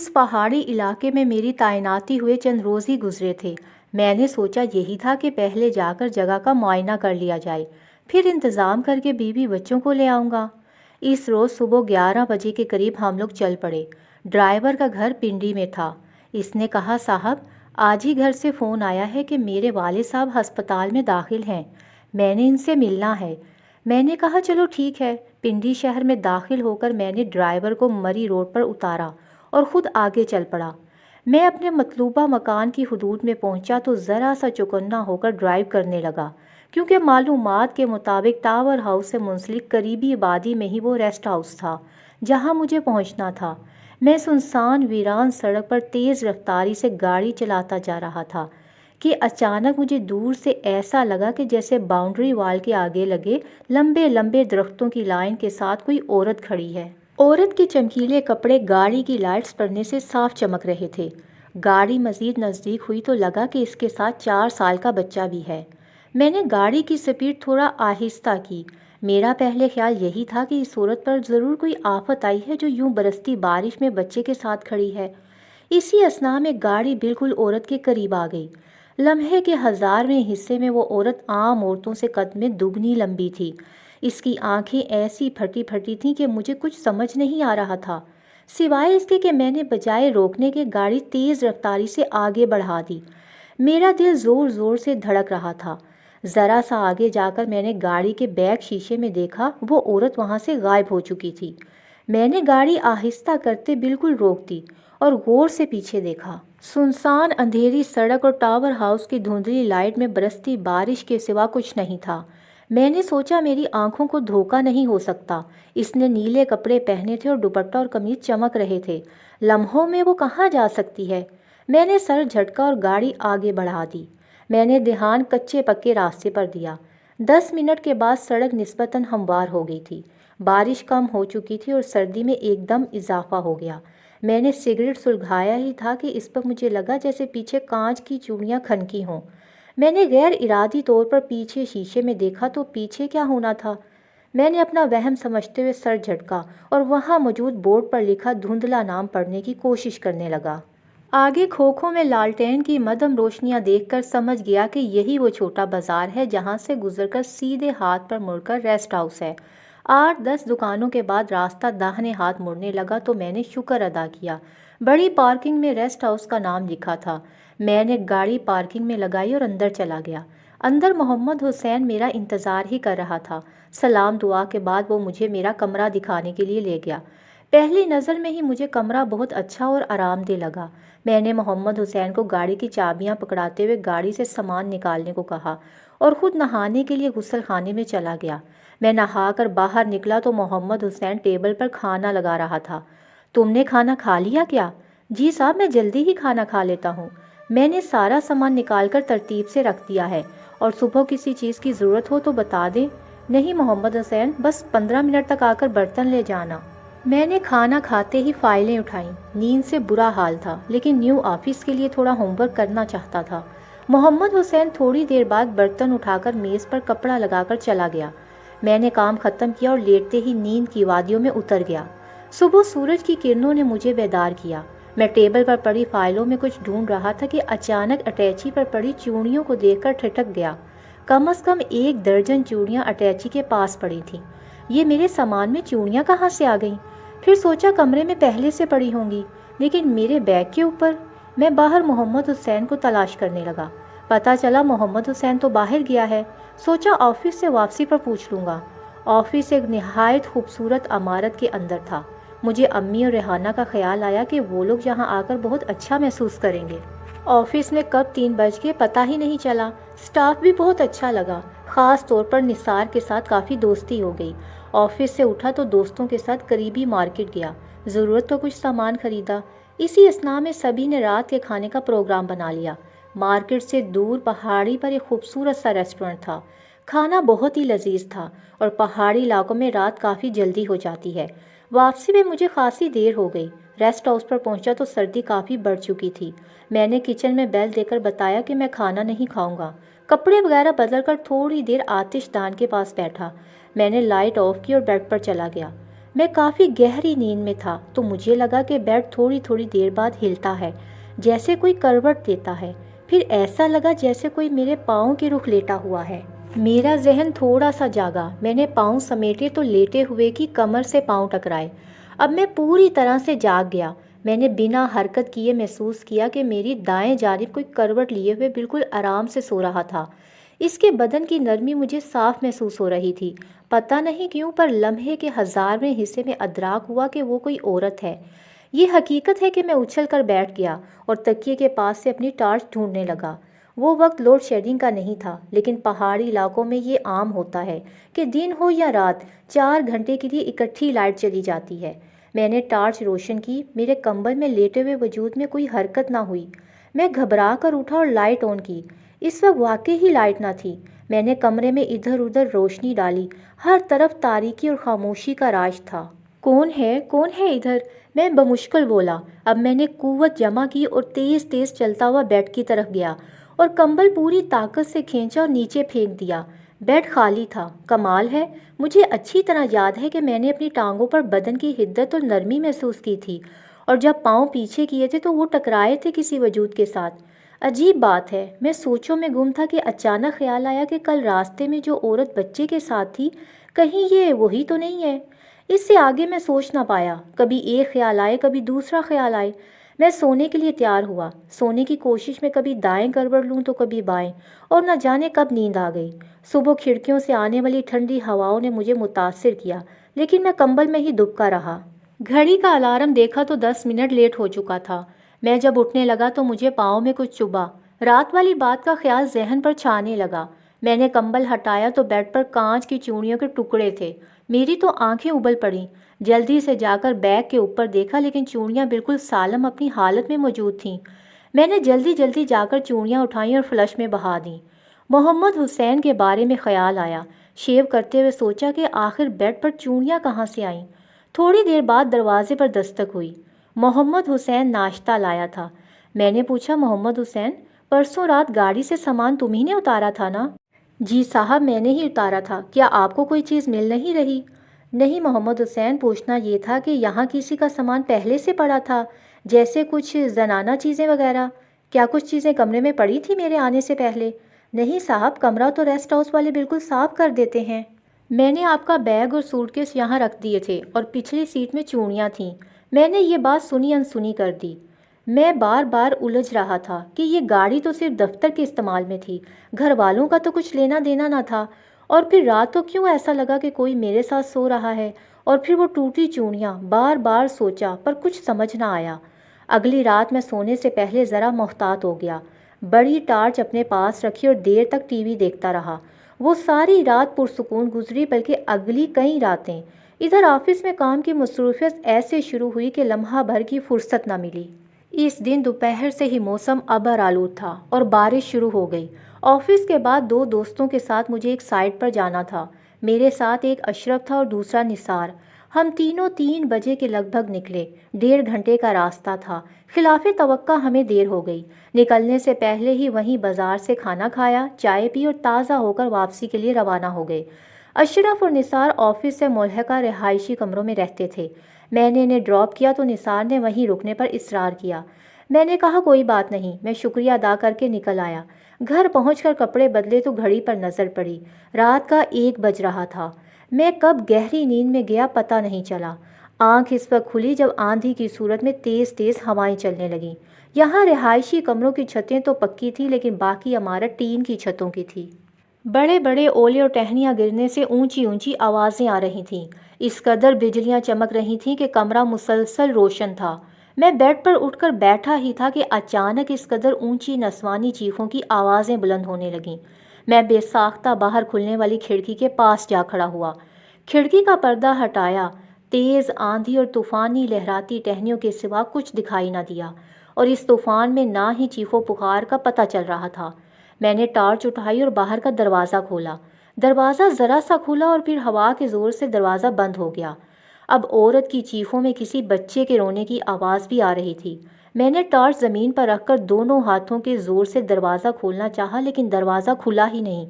اس پہاڑی علاقے میں میری تعیناتی ہوئے چند روز ہی گزرے تھے۔ میں نے سوچا یہی تھا کہ پہلے جا کر جگہ کا معائنہ کر لیا جائے، پھر انتظام کر کے بیوی بچوں کو لے آؤں گا۔ اس روز صبح 11 بجے کے قریب ہم لوگ چل پڑے۔ ڈرائیور کا گھر پنڈی میں تھا۔ اس نے کہا صاحب آج ہی گھر سے فون آیا ہے کہ میرے والد صاحب ہسپتال میں داخل ہیں، میں نے ان سے ملنا ہے۔ میں نے کہا چلو ٹھیک ہے۔ پنڈی شہر میں داخل ہو کر میں نے ڈرائیور کو مری روڈ پر اتارا اور خود آگے چل پڑا۔ میں اپنے مطلوبہ مکان کی حدود میں پہنچا تو ذرا سا چوکنا ہو کر ڈرائیو کرنے لگا، کیونکہ معلومات کے مطابق ٹاور ہاؤس سے منسلک قریبی آبادی میں ہی وہ ریسٹ ہاؤس تھا جہاں مجھے پہنچنا تھا۔ میں سنسان ویران سڑک پر تیز رفتاری سے گاڑی چلاتا جا رہا تھا کہ اچانک مجھے دور سے ایسا لگا کہ جیسے باؤنڈری وال کے آگے لگے لمبے لمبے درختوں کی لائن کے ساتھ کوئی عورت کھڑی ہے۔ عورت کے چمکیلے کپڑے گاڑی کی لائٹس پڑنے سے صاف چمک رہے تھے۔ گاڑی مزید نزدیک ہوئی تو لگا کہ اس کے ساتھ 4 سال کا بچہ بھی ہے۔ میں نے گاڑی کی سپیڈ تھوڑا آہستہ کی۔ میرا پہلے خیال یہی تھا کہ اس عورت پر ضرور کوئی آفت آئی ہے جو یوں برستی بارش میں بچے کے ساتھ کھڑی ہے۔ اسی اثناء میں گاڑی بالکل عورت کے قریب آ گئی۔ لمحے کے 1000ویں حصے میں وہ عورت عام عورتوں سے قد میں دگنی لمبی تھی۔ اس کی آنکھیں ایسی پھٹی پھٹی تھیں کہ مجھے کچھ سمجھ نہیں آ رہا تھا، سوائے اس کے کہ میں نے بجائے روکنے کے گاڑی تیز رفتاری سے آگے بڑھا دی۔ میرا دل زور زور سے دھڑک رہا تھا۔ ذرا سا آگے جا کر میں نے گاڑی کے بیک شیشے میں دیکھا، وہ عورت وہاں سے غائب ہو چکی تھی۔ میں نے گاڑی آہستہ کرتے بالکل روک دی اور غور سے پیچھے دیکھا۔ سنسان اندھیری سڑک اور ٹاور ہاؤس کی دھندلی لائٹ میں برستی بارش کے سوا کچھ نہیں تھا۔ میں نے سوچا میری آنکھوں کو دھوکہ نہیں ہو سکتا، اس نے نیلے کپڑے پہنے تھے اور دوپٹہ اور قمیض چمک رہے تھے، لمحوں میں وہ کہاں جا سکتی ہے؟ میں نے سر جھٹکا اور گاڑی آگے بڑھا دی۔ میں نے دھیان کچے پکے راستے پر دیا۔ 10 منٹ کے بعد سڑک نسبتاً ہموار ہو گئی تھی، بارش کم ہو چکی تھی اور سردی میں ایک دم اضافہ ہو گیا۔ میں نے سگریٹ سلگھایا ہی تھا کہ اس پر مجھے لگا جیسے پیچھے کانچ کی چوڑیاں کھنکی ہوں۔ میں نے غیر ارادی طور پر پیچھے شیشے میں دیکھا تو پیچھے کیا ہونا تھا؟ میں نے اپنا وہم سمجھتے ہوئے سر جھٹکا اور وہاں موجود بورڈ پر لکھا دھندلا نام پڑھنے کی کوشش کرنے لگا۔ آگے کھوکھوں میں لالٹین کی مدھم روشنیاں دیکھ کر سمجھ گیا کہ یہی وہ چھوٹا بازار ہے جہاں سے گزر کر سیدھے ہاتھ پر مڑ کر ریسٹ ہاؤس ہے۔ 8-10 دکانوں کے بعد راستہ داہنے ہاتھ مڑنے لگا تو میں نے شکر ادا کیا۔ بڑی پارکنگ میں ریسٹ ہاؤس کا نام لکھا تھا۔ میں نے گاڑی پارکنگ میں لگائی اور اندر چلا گیا۔ اندر محمد حسین میرا انتظار ہی کر رہا تھا۔ سلام دعا کے بعد وہ مجھے میرا کمرہ دکھانے کے لیے لے گیا۔ پہلی نظر میں ہی مجھے کمرہ بہت اچھا اور آرام دہ لگا۔ میں نے محمد حسین کو گاڑی کی چابیاں پکڑاتے ہوئے گاڑی سے سامان نکالنے کو کہا اور خود نہانے کے لیے غسل خانے میں چلا گیا۔ میں نہا کر باہر نکلا تو محمد حسین ٹیبل پر کھانا لگا رہا تھا۔ تم نے کھانا کھا لیا کیا؟ جی صاحب میں جلدی ہی کھانا کھا لیتا ہوں، میں نے سارا سامان نکال کر ترتیب سے رکھ دیا ہے، اور صبح کسی چیز کی ضرورت ہو تو بتا دیں۔ نہیں محمد حسین، بس 15 منٹ تک آ کر برتن لے جانا۔ میں نے کھانا کھاتے ہی فائلیں اٹھائیں۔ نیند سے برا حال تھا لیکن نیو آفس کے لیے تھوڑا ہوم ورک کرنا چاہتا تھا۔ محمد حسین تھوڑی دیر بعد برتن اٹھا کر میز پر کپڑا لگا کر چلا گیا۔ میں نے کام ختم کیا اور لیٹتے ہی نیند کی وادیوں میں اتر گیا۔ صبح سورج کی کرنوں نے مجھے بیدار کیا۔ میں ٹیبل پر پڑی فائلوں میں کچھ ڈھونڈ رہا تھا کہ اچانک اٹیچی پر پڑی چوڑیوں کو دیکھ کر ٹھٹک گیا۔ کم از کم 1 درجن چوڑیاں اٹیچی کے پاس پڑی تھیں۔ یہ میرے سامان میں چوڑیاں کہاں سے آ گئیں؟ پھر سوچا کمرے میں پہلے سے پڑی ہوں گی، لیکن میرے بیگ کے اوپر؟ میں باہر محمد حسین کو تلاش کرنے لگا۔ پتہ چلا محمد حسین تو باہر گیا ہے۔ سوچا آفس سے واپسی پر پوچھ لوں گا۔ آفس ایک نہایت خوبصورت عمارت کے اندر تھا۔ مجھے امی اور ریحانہ کا خیال آیا کہ وہ لوگ یہاں آ کر بہت اچھا محسوس کریں گے۔ آفس میں کب 3 بج گئے پتہ ہی نہیں چلا۔ سٹاف بھی بہت اچھا لگا، خاص طور پر نثار کے ساتھ کافی دوستی ہو گئی۔ آفس سے اٹھا تو دوستوں کے ساتھ قریبی مارکیٹ گیا، ضرورت کا کچھ سامان خریدا۔ اسی اثناء میں سبھی نے رات کے کھانے کا پروگرام بنا لیا۔ مارکیٹ سے دور پہاڑی پر ایک خوبصورت سا ریسٹورنٹ تھا۔ کھانا بہت ہی لذیذ تھا اور پہاڑی علاقوں میں رات کافی جلدی ہو جاتی ہے۔ واپسی میں مجھے خاصی دیر ہو گئی۔ ریسٹ ہاؤس پر پہنچا تو سردی کافی بڑھ چکی تھی۔ میں نے کچن میں بیل دے کر بتایا کہ میں کھانا نہیں کھاؤں گا۔ کپڑے وغیرہ بدل کر تھوڑی دیر آتش دان کے پاس بیٹھا۔ میں نے لائٹ آف کی اور بیڈ پر چلا گیا۔ میں کافی گہری نیند میں تھا تو مجھے لگا کہ بیڈ تھوڑی تھوڑی دیر بعد ہلتا ہے، جیسے کوئی کروٹ دیتا ہے۔ پھر ایسا لگا جیسے کوئی میرے پاؤں کے رخ لیٹا ہوا ہے۔ میرا ذہن تھوڑا سا جاگا، میں نے پاؤں سمیٹے تو لیٹے ہوئے کی کمر سے پاؤں ٹکرائے۔ اب میں پوری طرح سے جاگ گیا۔ میں نے بنا حرکت کیے محسوس کیا کہ میری دائیں جانب کوئی کروٹ لیے ہوئے بالکل آرام سے سو رہا تھا۔ اس کے بدن کی نرمی مجھے صاف محسوس ہو رہی تھی۔ پتہ نہیں کیوں پر لمحے کے 1000ویں حصے میں ادراک ہوا کہ وہ کوئی عورت ہے۔ یہ حقیقت ہے کہ میں اچھل کر بیٹھ گیا اور تکیے کے پاس سے اپنی ٹارچ ڈھونڈنے لگا۔ وہ وقت لوڈ شیڈنگ کا نہیں تھا، لیکن پہاڑی علاقوں میں یہ عام ہوتا ہے کہ دن ہو یا رات 4 گھنٹے کے لیے اکٹھی لائٹ چلی جاتی ہے۔ میں نے ٹارچ روشن کی، میرے کمبل میں لیٹے ہوئے وجود میں کوئی حرکت نہ ہوئی۔ میں گھبرا کر اٹھا اور لائٹ آن کی۔ اس وقت واقعی ہی لائٹ نہ تھی۔ میں نے کمرے میں ادھر ادھر روشنی ڈالی، ہر طرف تاریکی اور خاموشی کا راج تھا۔ کون ہے ادھر؟ میں بمشکل بولا۔ اب میں نے قوت جمع کی اور تیز تیز چلتا ہوا بیڈ کی طرف گیا اور کمبل پوری طاقت سے کھینچا اور نیچے پھینک دیا۔ بیڈ خالی تھا۔ کمال ہے، مجھے اچھی طرح یاد ہے کہ میں نے اپنی ٹانگوں پر بدن کی حدت اور نرمی محسوس کی تھی، اور جب پاؤں پیچھے کیے تھے تو وہ ٹکرائے تھے کسی وجود کے ساتھ۔ عجیب بات ہے، میں سوچوں میں گم تھا کہ اچانک خیال آیا کہ کل راستے میں جو عورت بچے کے ساتھ تھی، کہیں یہ وہی تو نہیں ہے؟ اس سے آگے میں سوچ نہ پایا۔ کبھی ایک خیال آئے، کبھی دوسرا خیال آئے۔ میں سونے کے لیے تیار ہوا، سونے کی کوشش میں کبھی دائیں گڑبڑ لوں تو کبھی بائیں، اور نہ جانے کب نیند آ گئی۔ صبح کھڑکیوں سے آنے والی ٹھنڈی ہواؤں نے مجھے متاثر کیا، لیکن میں کمبل میں ہی دبکا رہا۔ گھڑی کا الارم دیکھا تو 10 منٹ لیٹ ہو چکا تھا۔ میں جب اٹھنے لگا تو مجھے پاؤں میں کچھ چبھا۔ رات والی بات کا خیال ذہن پر چھانے لگا۔ میں نے کمبل ہٹایا تو بیڈ پر کانچ کی چوڑیوں کے ٹکڑے تھے۔ میری تو آنکھیں ابل پڑیں۔ جلدی سے جا کر بیگ کے اوپر دیکھا، لیکن چوڑیاں بالکل سالم اپنی حالت میں موجود تھیں۔ میں نے جلدی جلدی جا کر چوڑیاں اٹھائیں اور فلش میں بہا دیں۔ محمد حسین کے بارے میں خیال آیا۔ شیو کرتے ہوئے سوچا کہ آخر بیڈ پر چوڑیاں کہاں سے آئیں۔ تھوڑی دیر بعد دروازے پر دستک ہوئی۔ محمد حسین ناشتہ لایا تھا۔ میں نے پوچھا، محمد حسین، پرسوں رات گاڑی سے سامان تم ہی نے اتارا تھا نا؟ جی صاحب، میں نے ہی اتارا تھا۔ کیا آپ کو کوئی چیز مل نہیں رہی؟ نہیں محمد حسین، پوچھنا یہ تھا کہ یہاں کسی کا سامان پہلے سے پڑا تھا، جیسے کچھ زنانہ چیزیں وغیرہ؟ کیا کچھ چیزیں کمرے میں پڑی تھی میرے آنے سے پہلے؟ نہیں صاحب، کمرہ تو ریسٹ ہاؤس والے بالکل صاف کر دیتے ہیں۔ میں نے آپ کا بیگ اور سوٹ کیس یہاں رکھ دیے تھے اور پچھلی سیٹ میں چوڑیاں تھیں۔ میں نے یہ بات سنی انسنی کر دی۔ میں بار بار الجھ رہا تھا کہ یہ گاڑی تو صرف دفتر کے استعمال میں تھی، گھر والوں کا تو کچھ لینا دینا نہ تھا، اور پھر رات کو کیوں ایسا لگا کہ کوئی میرے ساتھ سو رہا ہے؟ اور پھر وہ ٹوٹی چوڑیاں، بار بار سوچا پر کچھ سمجھ نہ آیا۔ اگلی رات میں سونے سے پہلے ذرا محتاط ہو گیا۔ بڑی ٹارچ اپنے پاس رکھی اور دیر تک ٹی وی دیکھتا رہا۔ وہ ساری رات پرسکون گزری، بلکہ اگلی کئی راتیں۔ ادھر آفس میں کام کی مصروفیت ایسے شروع ہوئی کہ لمحہ بھر کی فرصت نہ ملی۔ اس دن دوپہر سے ہی موسم ابر آلود تھا اور بارش شروع ہو گئی۔ آفس کے بعد 2 دوستوں کے ساتھ مجھے ایک سائٹ پر جانا تھا۔ میرے ساتھ ایک اشرف تھا اور دوسرا نثار۔ ہم تینوں 3 بجے کے لگ بھگ نکلے۔ 1.5 گھنٹے کا راستہ تھا۔ خلاف توقع ہمیں دیر ہو گئی۔ نکلنے سے پہلے ہی وہیں بازار سے کھانا کھایا، چائے پی اور تازہ ہو کر واپسی کے لیے روانہ ہو گئے۔ اشرف اور نثار آفس سے ملحقہ رہائشی کمروں میں رہتے تھے۔ میں نے انہیں ڈراپ کیا تو نثار نے وہیں رکنے پر اصرار کیا۔ میں نے کہا کوئی بات نہیں، میں شکریہ ادا کر کے نکل آیا۔ گھر پہنچ کر کپڑے بدلے تو گھڑی پر نظر پڑی۔ رات کا 1 بج رہا تھا۔ میں کب گہری نیند میں گیا پتہ نہیں چلا۔ آنکھ اس وقت کھلی جب آندھی کی صورت میں تیز تیز ہوائیں چلنے لگیں۔ یہاں رہائشی کمروں کی چھتیں تو پکی تھی، لیکن باقی عمارت ٹین کی چھتوں کی تھی۔ بڑے بڑے اولے اور ٹہنیاں گرنے سے اونچی اونچی آوازیں آ رہی تھیں۔ اس قدر بجلیاں چمک رہی تھیں کہ کمرہ مسلسل روشن تھا۔ میں بیڈ پر اٹھ کر بیٹھا ہی تھا کہ اچانک اس قدر اونچی نسوانی چیخوں کی آوازیں بلند ہونے لگیں۔ میں بے ساختہ باہر کھلنے والی کھڑکی کے پاس جا کھڑا ہوا۔ کھڑکی کا پردہ ہٹایا۔ تیز آندھی اور طوفانی لہراتی ٹہنیوں کے سوا کچھ دکھائی نہ دیا، اور اس طوفان میں نہ ہی چیخو پکار کا پتہ چل رہا تھا۔ میں نے ٹارچ اٹھائی اور باہر کا دروازہ کھولا۔ دروازہ ذرا سا کھلا اور پھر ہوا کے زور سے دروازہ بند ہو گیا۔ اب عورت کی چیخوں میں کسی بچے کے رونے کی آواز بھی آ رہی تھی۔ میں نے ٹارچ زمین پر رکھ کر دونوں ہاتھوں کے زور سے دروازہ کھولنا چاہا، لیکن دروازہ کھلا ہی نہیں۔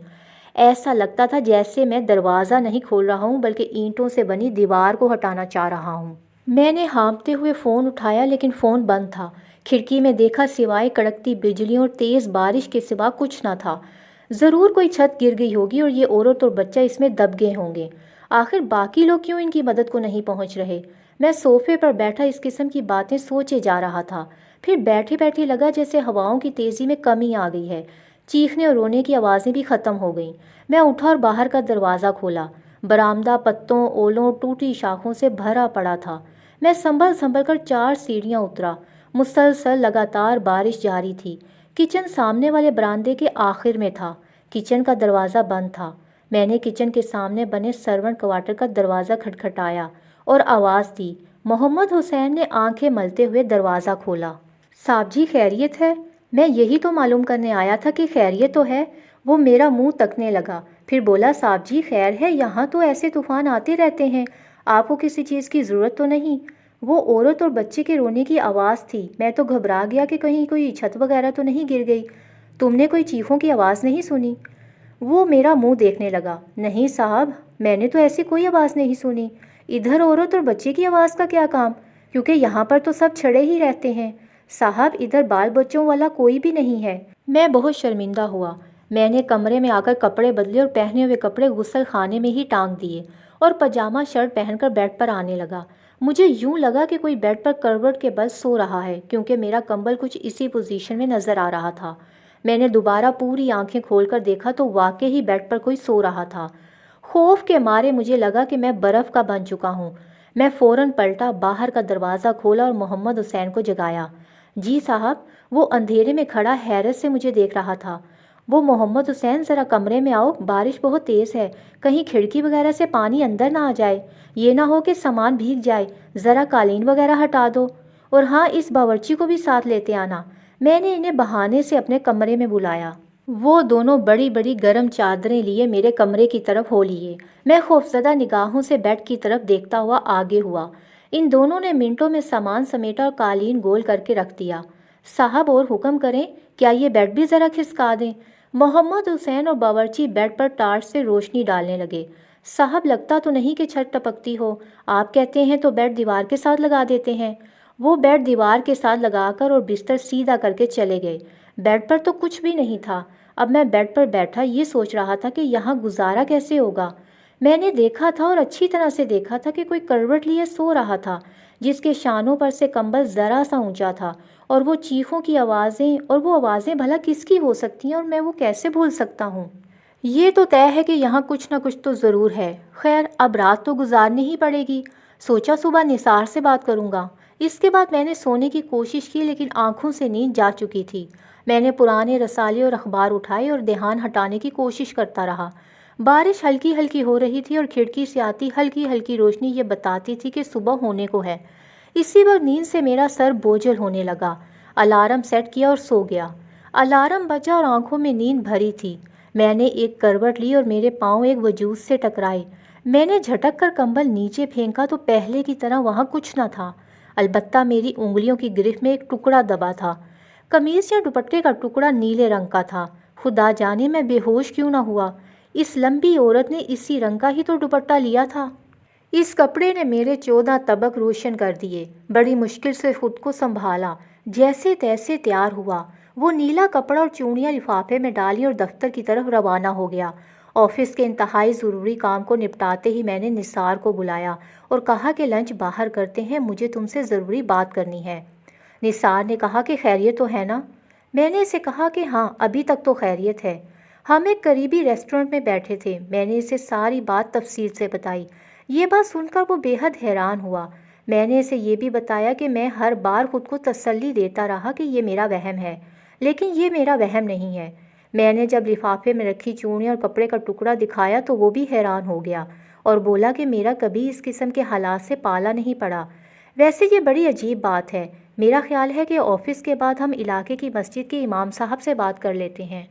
ایسا لگتا تھا جیسے میں دروازہ نہیں کھول رہا ہوں بلکہ اینٹوں سے بنی دیوار کو ہٹانا چاہ رہا ہوں۔ میں نے ہانپتے ہوئے فون اٹھایا لیکن فون بند تھا۔ کھڑکی میں دیکھا، سوائے کڑکتی بجلیوں اور تیز بارش کے سوا کچھ نہ تھا۔ ضرور کوئی چھت گر گئی ہوگی اور یہ عورت اور بچہ اس میں دب گئے ہوں گے۔ آخر باقی لوگ کیوں ان کی مدد کو نہیں پہنچ رہے؟ میں صوفے پر بیٹھا اس قسم کی باتیں سوچے جا رہا تھا۔ پھر بیٹھے بیٹھے لگا جیسے ہواؤں کی تیزی میں کمی آ گئی ہے، چیخنے اور رونے کی آوازیں بھی ختم ہو گئیں۔ میں اٹھا اور باہر کا دروازہ کھولا۔ برآمدہ پتوں، اولوں، ٹوٹی شاخوں سے بھرا پڑا تھا۔ میں سنبھل سنبھل کر 4 سیڑھیاں اترا۔ مسلسل لگاتار بارش جاری تھی۔ کچن سامنے والے برآمدے کے آخر میں تھا۔ کچن کا دروازہ بند تھا۔ میں نے کچن کے سامنے بنے سرونٹ کوارٹر کا دروازہ کھٹکھٹایا اور آواز دی۔ محمد حسین نے آنکھیں ملتے ہوئے دروازہ کھولا۔ صاحب جی خیریت ہے؟ میں یہی تو معلوم کرنے آیا تھا کہ خیریت تو ہے۔ وہ میرا منہ تکنے لگا، پھر بولا صاحب جی خیر ہے، یہاں تو ایسے طوفان آتے رہتے ہیں، آپ کو کسی چیز کی ضرورت تو نہیں؟ وہ عورت اور بچے کے رونے کی آواز تھی۔ میں تو گھبرا گیا کہ کہیں کوئی چھت وغیرہ تو نہیں گر گئی۔ تم نے کوئی چیخوں کی آواز نہیں سنی؟ وہ میرا منہ دیکھنے لگا۔ نہیں صاحب، میں نے تو ایسی کوئی آواز نہیں سنی۔ ادھر عورت اور بچے کی آواز کا کیا کام؟ کیونکہ یہاں پر تو سب چھڑے ہی رہتے ہیں۔ صاحب ادھر بال بچوں والا کوئی بھی نہیں ہے۔ میں بہت شرمندہ ہوا۔ میں نے کمرے میں آ کر کپڑے بدلے اور پہنے ہوئے کپڑے غسل خانے میں ہی ٹانگ دیے اور پاجامہ شرٹ پہن کر بیڈ پر آنے لگا۔ مجھے یوں لگا کہ کوئی بیڈ پر کروٹ کے بل سو رہا ہے، کیونکہ میرا کمبل کچھ اسی پوزیشن میں نظر آ رہا تھا۔ میں نے دوبارہ پوری آنکھیں کھول کر دیکھا تو واقعی بیڈ پر کوئی سو رہا تھا۔ خوف کے مارے مجھے لگا کہ میں برف کا بن چکا ہوں۔ میں فوراً پلٹا، باہر کا دروازہ کھولا اور محمد حسین کو جگایا۔ جی صاحب۔ وہ اندھیرے میں کھڑا حیرت سے مجھے دیکھ رہا تھا۔ وہ محمد حسین ذرا کمرے میں آؤ، بارش بہت تیز ہے، کہیں کھڑکی وغیرہ سے پانی اندر نہ آ جائے، یہ نہ ہو کہ سامان بھیگ جائے، ذرا قالین وغیرہ ہٹا دو، اور ہاں اس باورچی کو بھی ساتھ لیتے آنا۔ میں نے انہیں بہانے سے اپنے کمرے میں بلایا۔ وہ دونوں بڑی بڑی گرم چادریں لیے میرے کمرے کی طرف ہو لیے۔ میں خوفزدہ نگاہوں سے بیڈ کی طرف دیکھتا ہوا آگے ہوا۔ ان دونوں نے منٹوں میں سامان سمیٹا اور قالین گول کر کے رکھ دیا۔ صاحب اور حکم کریں، کیا یہ بیڈ بھی ذرا کھسکا دیں؟ محمد حسین اور باورچی بیڈ پر ٹارچ سے روشنی ڈالنے لگے۔ صاحب لگتا تو نہیں کہ چھت ٹپکتی ہو، آپ کہتے ہیں تو بیڈ دیوار کے ساتھ لگا دیتے ہیں۔ وہ بیڈ دیوار کے ساتھ لگا کر اور بستر سیدھا کر کے چلے گئے۔ بیڈ پر تو کچھ بھی نہیں تھا۔ اب میں بیڈ پر بیٹھا یہ سوچ رہا تھا کہ یہاں گزارا کیسے ہوگا۔ میں نے دیکھا تھا اور اچھی طرح سے دیکھا تھا کہ کوئی کروٹ لیے سو رہا تھا، جس کے شانوں پر سے کمبل ذرا سا اونچا تھا، اور وہ چیخوں کی آوازیں، اور وہ آوازیں بھلا کس کی ہو سکتی ہیں اور میں وہ کیسے بھول سکتا ہوں؟ یہ تو طے ہے کہ یہاں کچھ نہ کچھ تو ضرور ہے۔ خیر اب رات تو گزارنی ہی پڑے گی۔ سوچا صبح نثار سے بات کروں گا۔ اس کے بعد میں نے سونے کی کوشش کی لیکن آنکھوں سے نیند جا چکی تھی۔ میں نے پرانے رسالے اور اخبار اٹھائے اور دھیان ہٹانے کی کوشش کرتا رہا۔ بارش ہلکی ہلکی ہو رہی تھی اور کھڑکی سے آتی ہلکی ہلکی روشنی یہ بتاتی تھی کہ صبح ہونے کو ہے۔ اسی وقت نیند سے میرا سر بوجھل ہونے لگا۔ الارم سیٹ کیا اور سو گیا۔ الارم بجا اور آنکھوں میں نیند بھری تھی۔ میں نے ایک کروٹ لی اور میرے پاؤں ایک وجود سے ٹکرائے۔ میں نے جھٹک کر کمبل نیچے پھینکا تو پہلے کی طرح وہاں کچھ نہ تھا، البتہ میری انگلیوں کی گرفت میں ایک ٹکڑا دبا تھا۔ قمیض یا دوپٹے کا ٹکڑا نیلے رنگ کا تھا۔ خدا جانے میں بے ہوش کیوں نہ ہوا۔ اس لمبی عورت نے اسی رنگ کا ہی تو دوپٹہ لیا تھا۔ اس کپڑے نے میرے 14 طبق روشن کر دیے۔ بڑی مشکل سے خود کو سنبھالا، جیسے تیسے تیار ہوا۔ وہ نیلا کپڑا اور چوڑیاں لفافے میں ڈالی اور دفتر کی طرف روانہ ہو گیا۔ آفس کے انتہائی ضروری کام کو نپٹاتے ہی میں نے نثار کو بلایا اور کہا کہ لنچ باہر کرتے ہیں، مجھے تم سے ضروری بات کرنی ہے۔ نثار نے کہا کہ خیریت تو ہے نا؟ میں نے اسے کہا کہ ہاں ابھی تک تو خیریت ہے۔ ہم ایک قریبی ریسٹورنٹ میں بیٹھے تھے۔ میں نے اسے ساری بات تفصیل سے بتائی۔ یہ بات سن کر وہ بے حد حیران ہوا۔ میں نے اسے یہ بھی بتایا کہ میں ہر بار خود کو تسلی دیتا رہا کہ یہ میرا وہم ہے، لیکن یہ میرا وہم نہیں ہے۔ میں نے جب لفافے میں رکھی چوڑیاں اور کپڑے کا ٹکڑا دکھایا تو وہ بھی حیران ہو گیا اور بولا کہ میرا کبھی اس قسم کے حالات سے پالا نہیں پڑا۔ ویسے یہ بڑی عجیب بات ہے۔ میرا خیال ہے کہ آفس کے بعد ہم علاقے کی مسجد کے امام صاحب سے بات کر لیتے ہیں۔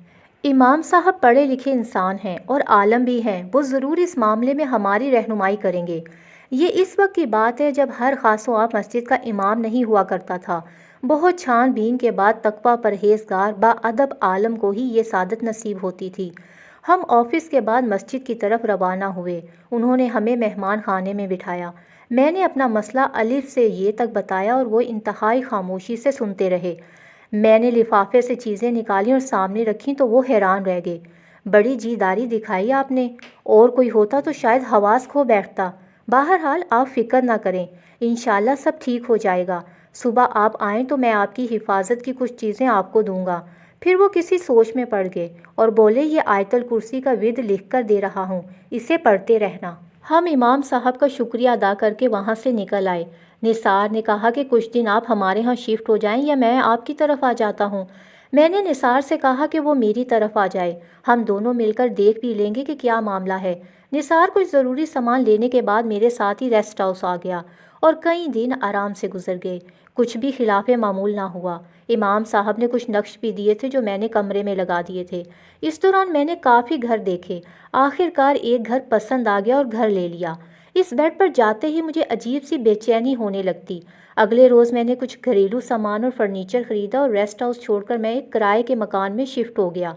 امام صاحب پڑھے لکھے انسان ہیں اور عالم بھی ہیں، وہ ضرور اس معاملے میں ہماری رہنمائی کریں گے۔ یہ اس وقت کی بات ہے جب ہر خاص و عام مسجد کا امام نہیں ہوا کرتا تھا۔ بہت چھان بین کے بعد تقویٰ پرہیزگار با ادب عالم کو ہی یہ سعادت نصیب ہوتی تھی۔ ہم آفس کے بعد مسجد کی طرف روانہ ہوئے۔ انہوں نے ہمیں مہمان خانے میں بٹھایا۔ میں نے اپنا مسئلہ الف سے یہ تک بتایا اور وہ انتہائی خاموشی سے سنتے رہے۔ میں نے لفافے سے چیزیں نکالی اور سامنے رکھیں تو وہ حیران رہ گئے۔ بڑی جی داری دکھائی آپ نے، اور کوئی ہوتا تو شاید حواس کھو بیٹھتا۔ بہرحال آپ فکر نہ کریں، انشاءاللہ سب ٹھیک ہو جائے گا۔ صبح آپ آئیں تو میں آپ کی حفاظت کی کچھ چیزیں آپ کو دوں گا۔ پھر وہ کسی سوچ میں پڑ گئے اور بولے، یہ آیت الکرسی کا ورد لکھ کر دے رہا ہوں، اسے پڑھتے رہنا۔ ہم امام صاحب کا شکریہ ادا کر کے وہاں سے نکل آئے۔ نثار نے کہا کہ کچھ دن آپ ہمارے ہاں شفٹ ہو جائیں یا میں آپ کی طرف آ جاتا ہوں۔ میں نے نثار سے کہا کہ وہ میری طرف آ جائے، ہم دونوں مل کر دیکھ بھی لیں گے کہ کیا معاملہ ہے۔ نثار کچھ ضروری سامان لینے کے بعد میرے ساتھ ہی ریسٹ ہاؤس آ گیا اور کئی دن آرام سے گزر گئے۔ کچھ بھی خلاف معمول نہ ہوا۔ امام صاحب نے کچھ نقش بھی دیے تھے جو میں نے کمرے میں لگا دیے تھے۔ اس دوران میں نے کافی گھر دیکھے۔ آخر کار ایک گھر پسند آ گیا اور گھر لے لیا۔ اس بیڈ پر جاتے ہی مجھے عجیب سی بے چینی ہونے لگتی۔ اگلے روز میں نے کچھ گھریلو سامان اور فرنیچر خریدا اور ریسٹ ہاؤس چھوڑ کر میں ایک کرائے کے مکان میں شفٹ ہو گیا۔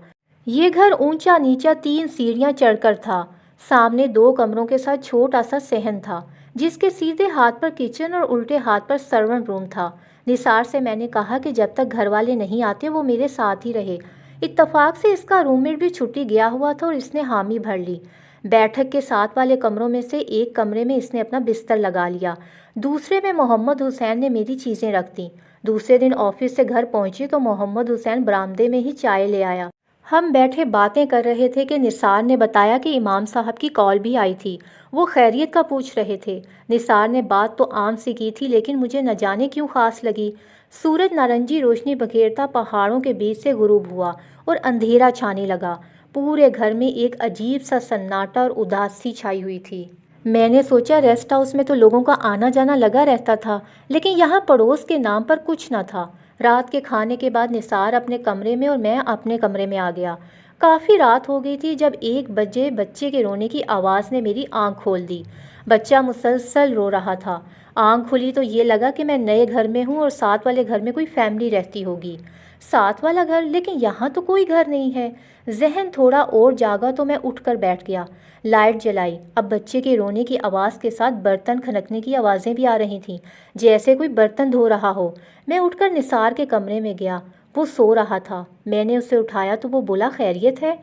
یہ گھر اونچا نیچا 3 سیڑھیاں چڑھ کر تھا۔ سامنے 2 کمروں کے ساتھ چھوٹا سا صحن تھا جس کے سیدھے ہاتھ پر کچن اور الٹے ہاتھ پر سرونٹ روم تھا۔ نثار سے میں نے کہا کہ جب تک گھر والے نہیں آتے وہ میرے ساتھ ہی رہے۔ اتفاق سے اس کا روم میٹ بھی چھٹی گیا ہوا تھا اور اس نے حامی بھر لی۔ بیٹھک کے ساتھ والے کمروں میں سے ایک کمرے میں اس نے اپنا بستر لگا لیا، دوسرے میں محمد حسین نے میری چیزیں رکھ دیں۔ دوسرے دن آفس سے گھر پہنچی تو محمد حسین برآمدے میں ہی چائے لے آیا۔ ہم بیٹھے باتیں کر رہے تھے کہ نثار نے بتایا کہ امام صاحب کی کال بھی آئی تھی، وہ خیریت کا پوچھ رہے تھے۔ نثار نے بات تو عام سی کی تھی لیکن مجھے نہ جانے کیوں خاص لگی۔ سورج نارنجی روشنی بکھیرتا پہاڑوں کے بیچ سے غروب ہوا اور اندھیرا چھانے لگا۔ پورے گھر میں ایک عجیب سا سناٹا اور اداسی چھائی ہوئی تھی۔ میں نے سوچا ریسٹ ہاؤس میں تو لوگوں کا آنا جانا لگا رہتا تھا لیکن یہاں پڑوس کے نام پر کچھ نہ تھا۔ رات کے کھانے کے بعد نثار اپنے کمرے میں اور میں اپنے کمرے میں آ گیا۔ کافی رات ہو گئی تھی جب 1 بجے بچے کے رونے کی آواز نے میری آنکھ کھول دی۔ بچہ مسلسل رو رہا تھا۔ آنکھ کھلی تو یہ لگا کہ میں نئے گھر میں ہوں اور ساتھ والے گھر میں کوئی فیملی رہتی ہوگی۔ ساتھ والا گھر، لیکن یہاں تو کوئی گھر نہیں ہے۔ ذہن تھوڑا اور جاگا تو میں اٹھ کر بیٹھ گیا۔ لائٹ جلائی۔ اب بچے کے رونے کی آواز کے ساتھ برتن کھنکنے کی آوازیں بھی آ رہی تھیں، جیسے کوئی برتن دھو رہا ہو۔ میں اٹھ کر نثار کے کمرے میں گیا۔ وہ سو رہا تھا۔ میں نے اسے اٹھایا تو وہ بولا، خیریت ہے؟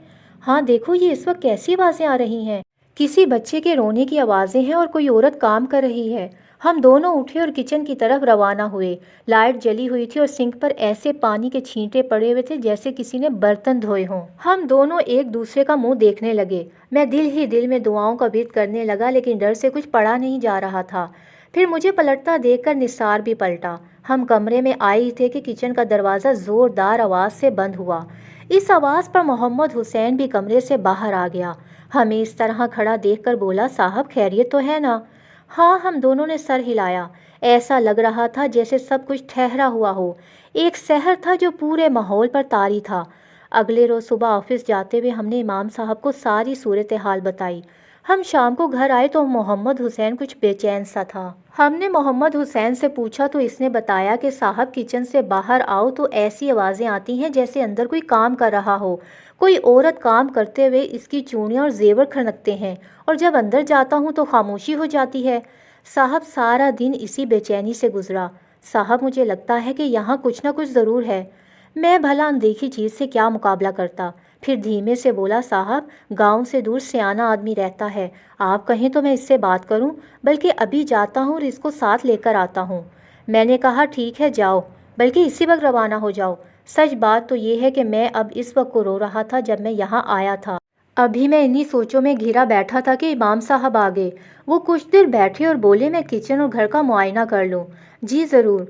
ہاں دیکھو یہ اس وقت کیسی آوازیں آ رہی ہیں۔ کسی بچے کے رونے کی آوازیں ہیں اور کوئی عورت کام کر رہی ہے۔ ہم دونوں اٹھے اور کچن کی طرف روانہ ہوئے۔ لائٹ جلی ہوئی تھی اور سنک پر ایسے پانی کے چھینٹے پڑے ہوئے تھے جیسے کسی نے برتن دھوئے ہوں۔ ہم دونوں ایک دوسرے کا منہ دیکھنے لگے۔ میں دل ہی دل میں دعاؤں کا ورد کرنے لگا لیکن ڈر سے کچھ پڑھا نہیں جا رہا تھا۔ پھر مجھے پلٹتا دیکھ کر نثار بھی پلٹا۔ ہم کمرے میں آئے ہی تھے کہ کچن کا دروازہ زوردار آواز سے بند ہوا۔ اس آواز پر محمد حسین بھی کمرے سے باہر آ گیا۔ ہمیں اس طرح کھڑا دیکھ کر بولا، صاحب خیریت تو ہے نا؟ ہاں، ہم دونوں نے سر ہلایا۔ ایسا لگ رہا تھا جیسے سب کچھ ٹھہرا ہوا ہو۔ ایک سحر تھا جو پورے ماحول پر طاری تھا۔ اگلے روز صبح آفس جاتے ہوئے ہم نے امام صاحب کو ساری صورتحال بتائی۔ ہم شام کو گھر آئے تو محمد حسین کچھ بے چین سا تھا۔ ہم نے محمد حسین سے پوچھا تو اس نے بتایا کہ صاحب کچن سے باہر آؤ تو ایسی آوازیں آتی ہیں جیسے اندر کوئی کام کر رہا ہو۔ کوئی عورت کام کرتے ہوئے اس کی چوڑیاں اور زیور کھنکتے ہیں اور جب اندر جاتا ہوں تو خاموشی ہو جاتی ہے۔ صاحب سارا دن اسی بے چینی سے گزرا۔ صاحب مجھے لگتا ہے کہ یہاں کچھ نہ کچھ ضرور ہے۔ میں بھلا اندیکھی چیز سے کیا مقابلہ کرتا؟ پھر دھیمے سے بولا، صاحب گاؤں سے دور سیانا آدمی رہتا ہے، آپ کہیں تو میں اس سے بات کروں، بلکہ ابھی جاتا ہوں اور اس کو ساتھ لے کر آتا ہوں۔ میں نے کہا، ٹھیک ہے جاؤ، بلکہ اسی وقت روانہ ہو جاؤ۔ سچ بات تو یہ ہے کہ میں اب اس وقت کو رو رہا تھا جب میں یہاں آیا تھا۔ ابھی میں انہی سوچوں میں گھرا بیٹھا تھا کہ امام صاحب آ گئے۔ وہ کچھ دیر بیٹھے اور بولے، میں کچن اور گھر کا معائنہ کر لوں؟ جی ضرور۔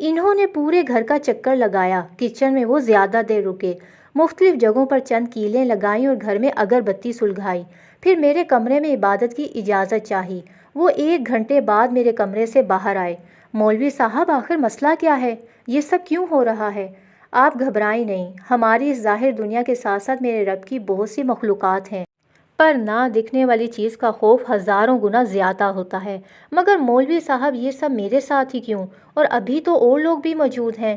انہوں نے پورے گھر کا چکر لگایا۔ کچن میں وہ زیادہ دیر رکے، مختلف جگہوں پر چند کیلیں لگائیں اور گھر میں اگر بتی سلگائی۔ پھر میرے کمرے میں عبادت کی اجازت چاہی۔ وہ 1 گھنٹے بعد میرے کمرے سے باہر آئے۔ مولوی صاحب آخر مسئلہ کیا ہے؟ یہ سب کیوں ہو رہا ہے؟ آپ گھبرائیں نہیں، ہماری اس ظاہر دنیا کے ساتھ ساتھ میرے رب کی بہت سی مخلوقات ہیں، پر نہ دکھنے والی چیز کا خوف ہزاروں گنا زیادہ ہوتا ہے۔ مگر مولوی صاحب یہ سب میرے ساتھ ہی کیوں؟ اور ابھی تو اور لوگ بھی موجود ہیں۔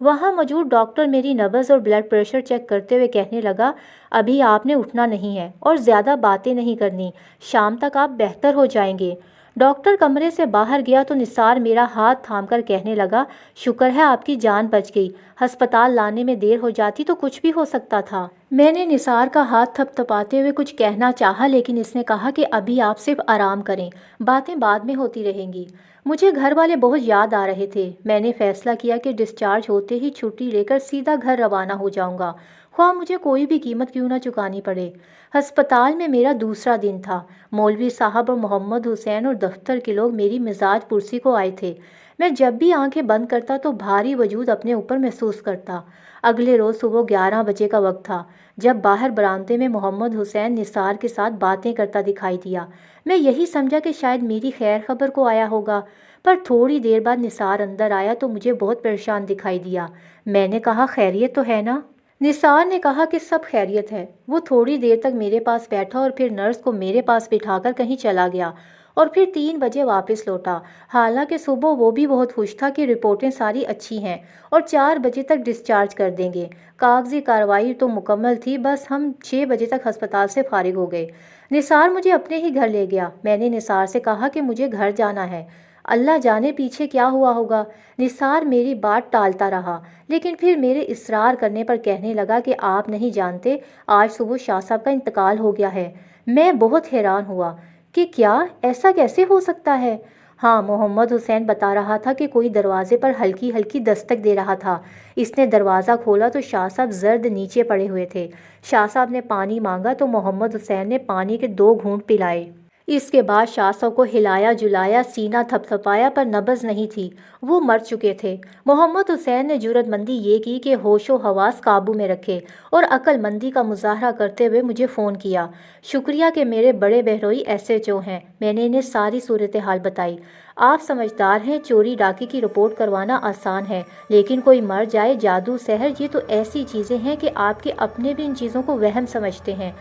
وہاں موجود ڈاکٹر میری نبض اور بلڈ پریشر چیک کرتے ہوئے کہنے لگا، ابھی آپ نے اٹھنا نہیں ہے اور زیادہ باتیں نہیں کرنی، شام تک آپ بہتر ہو جائیں گے۔ ڈاکٹر کمرے سے باہر گیا تو نثار میرا ہاتھ تھام کر کہنے لگا، شکر ہے آپ کی جان بچ گئی، ہسپتال لانے میں دیر ہو جاتی تو کچھ بھی ہو سکتا تھا۔ میں نے نثار کا ہاتھ تھپ تھپاتے ہوئے کچھ کہنا چاہا، لیکن اس نے کہا کہ ابھی آپ صرف آرام کریں، باتیں بعد میں ہوتی رہیں گی۔ مجھے گھر والے بہت یاد آ رہے تھے۔ میں نے فیصلہ کیا کہ ڈسچارج ہوتے ہی چھٹی لے کر سیدھا گھر روانہ ہو جاؤں گا، خواہ مجھے کوئی بھی قیمت کیوں نہ چکانی پڑے۔ ہسپتال میں میرا دوسرا دن تھا۔ مولوی صاحب اور محمد حسین اور دفتر کے لوگ میری مزاج پرسی کو آئے تھے۔ میں جب بھی آنکھیں بند کرتا تو بھاری وجود اپنے اوپر محسوس کرتا۔ اگلے روز صبح 11 بجے کا وقت تھا جب باہر برآمدے میں محمد حسین نثار کے ساتھ باتیں کرتا دکھائی دیا۔ میں یہی سمجھا کہ شاید میری خیر خبر کو آیا ہوگا، پر تھوڑی دیر بعد نثار اندر آیا تو مجھے بہت پریشان دکھائی دیا۔ میں نے کہا، خیریت تو ہے نا؟ نثار نے کہا کہ سب خیریت ہے۔ وہ تھوڑی دیر تک میرے پاس بیٹھا اور پھر نرس کو میرے پاس بٹھا کر کہیں چلا گیا اور پھر 3 بجے واپس لوٹا۔ حالانکہ صبح وہ بھی بہت خوش تھا کہ رپورٹیں ساری اچھی ہیں اور 4 بجے تک ڈسچارج کر دیں گے۔ کاغذی کارروائی تو مکمل تھی، بس ہم 6 بجے تک ہسپتال سے فارغ ہو گئے۔ نثار مجھے اپنے ہی گھر لے گیا۔ میں نے نثار سے کہا کہ مجھے گھر جانا ہے، اللہ جانے پیچھے کیا ہوا ہوگا۔ نثار میری بات ٹالتا رہا، لیکن پھر میرے اصرار کرنے پر کہنے لگا کہ آپ نہیں جانتے، آج صبح شاہ صاحب کا انتقال ہو گیا ہے۔ میں بہت حیران ہوا کہ کیا ایسا کیسے ہو سکتا ہے؟ ہاں، محمد حسین بتا رہا تھا کہ کوئی دروازے پر ہلکی ہلکی دستک دے رہا تھا۔ اس نے دروازہ کھولا تو شاہ صاحب زرد نیچے پڑے ہوئے تھے۔ شاہ صاحب نے پانی مانگا تو محمد حسین نے پانی کے 2 گھونٹ پلائے۔ اس کے بعد شاہ صاحب کو ہلایا جلایا، سینہ تھپ تھپایا، پر نبض نہیں تھی، وہ مر چکے تھے۔ محمد حسین نے جرأت مندی یہ کی کہ ہوش و حواس قابو میں رکھے اور عقل مندی کا مظاہرہ کرتے ہوئے مجھے فون کیا۔ شکریہ کہ میرے بڑے بہنوئی SHO ہیں۔ میں نے انہیں ساری صورتحال بتائی۔ آپ سمجھدار ہیں، چوری ڈاکے کی رپورٹ کروانا آسان ہے، لیکن کوئی مر جائے، جادو سحر، یہ تو ایسی چیزیں ہیں کہ آپ کے اپنے بھی ان چیزوں کو وہم سمجھتے ہیں۔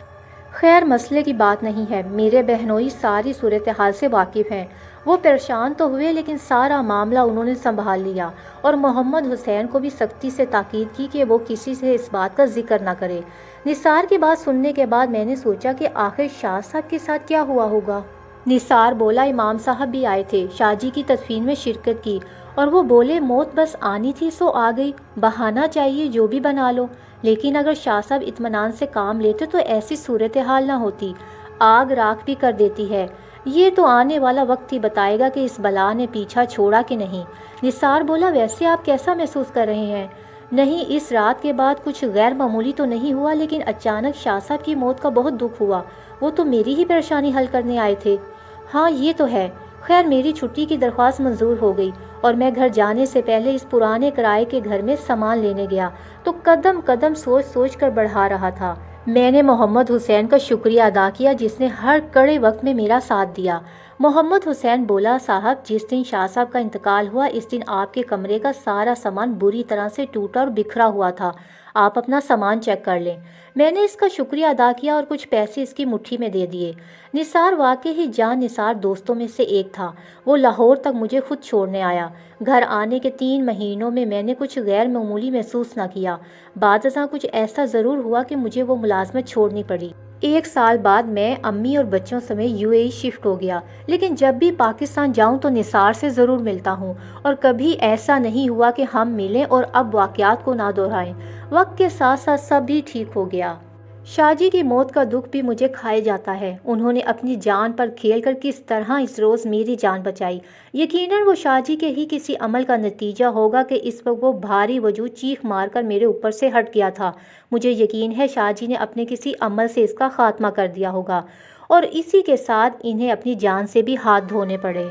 خیر، مسئلے کی بات نہیں ہے، میرے بہنوئی ساری صورتحال سے واقف ہیں۔ وہ پریشان تو ہوئے، لیکن سارا معاملہ انہوں نے سنبھال لیا اور محمد حسین کو بھی سختی سے تاکید کی کہ وہ کسی سے اس بات کا ذکر نہ کرے۔ نثار کی بات سننے کے بعد میں نے سوچا کہ آخر شاہ صاحب کے ساتھ کیا ہوا ہوگا۔ نثار بولا، امام صاحب بھی آئے تھے، شاہ جی کی تدفین میں شرکت کی، اور وہ بولے موت بس آنی تھی سو آ گئی، بہانہ چاہیے جو بھی بنا لو۔ لیکن اگر شاہ صاحب اطمینان سے کام لیتے تو ایسی صورتحال نہ ہوتی، آگ راکھ بھی کر دیتی ہے۔ یہ تو آنے والا وقت ہی بتائے گا کہ اس بلا نے پیچھا چھوڑا کہ نہیں۔ نثار بولا، ویسے آپ کیسا محسوس کر رہے ہیں؟ نہیں، اس رات کے بعد کچھ غیر معمولی تو نہیں ہوا، لیکن اچانک شاہ صاحب کی موت کا بہت دکھ ہوا۔ وہ تو میری ہی پریشانی حل کرنے آئے تھے۔ ہاں، یہ تو ہے۔ خیر، میری چھٹی کی درخواست منظور ہو گئی اور میں گھر جانے سے پہلے اس پرانے کرائے کے گھر میں سامان لینے گیا تو قدم قدم سوچ سوچ کر بڑھا رہا تھا۔ میں نے محمد حسین کا شکریہ ادا کیا جس نے ہر کڑے وقت میں میرا ساتھ دیا۔ محمد حسین بولا، صاحب جس دن شاہ صاحب کا انتقال ہوا اس دن آپ کے کمرے کا سارا سامان بری طرح سے ٹوٹا اور بکھرا ہوا تھا، آپ اپنا سامان چیک کر لیں۔ میں نے اس کا شکریہ ادا کیا اور کچھ پیسے اس کی مٹھی میں دے دیے۔ نثار واقعی ہی جان نثار دوستوں میں سے ایک تھا۔ وہ لاہور تک مجھے خود چھوڑنے آیا۔ گھر آنے کے 3 مہینوں میں میں نے کچھ غیر معمولی محسوس نہ کیا۔ بعض ازاں کچھ ایسا ضرور ہوا کہ مجھے وہ ملازمت چھوڑنی پڑی۔ 1 سال بعد میں امی اور بچوں سمیت UAE شفٹ ہو گیا، لیکن جب بھی پاکستان جاؤں تو نثار سے ضرور ملتا ہوں، اور کبھی ایسا نہیں ہوا کہ ہم ملیں اور اب واقعات کو نہ دہرائیں۔ وقت کے ساتھ ساتھ سب بھی ٹھیک ہو گیا۔ شاہ جی کی موت کا دکھ بھی مجھے کھائے جاتا ہے۔ انہوں نے اپنی جان پر کھیل کر کس طرح اس روز میری جان بچائی۔ یقیناً وہ شاہ جی کے ہی کسی عمل کا نتیجہ ہوگا کہ اس وقت وہ بھاری وجود چیخ مار کر میرے اوپر سے ہٹ گیا تھا۔ مجھے یقین ہے شاہ جی نے اپنے کسی عمل سے اس کا خاتمہ کر دیا ہوگا، اور اسی کے ساتھ انہیں اپنی جان سے بھی ہاتھ دھونے پڑے۔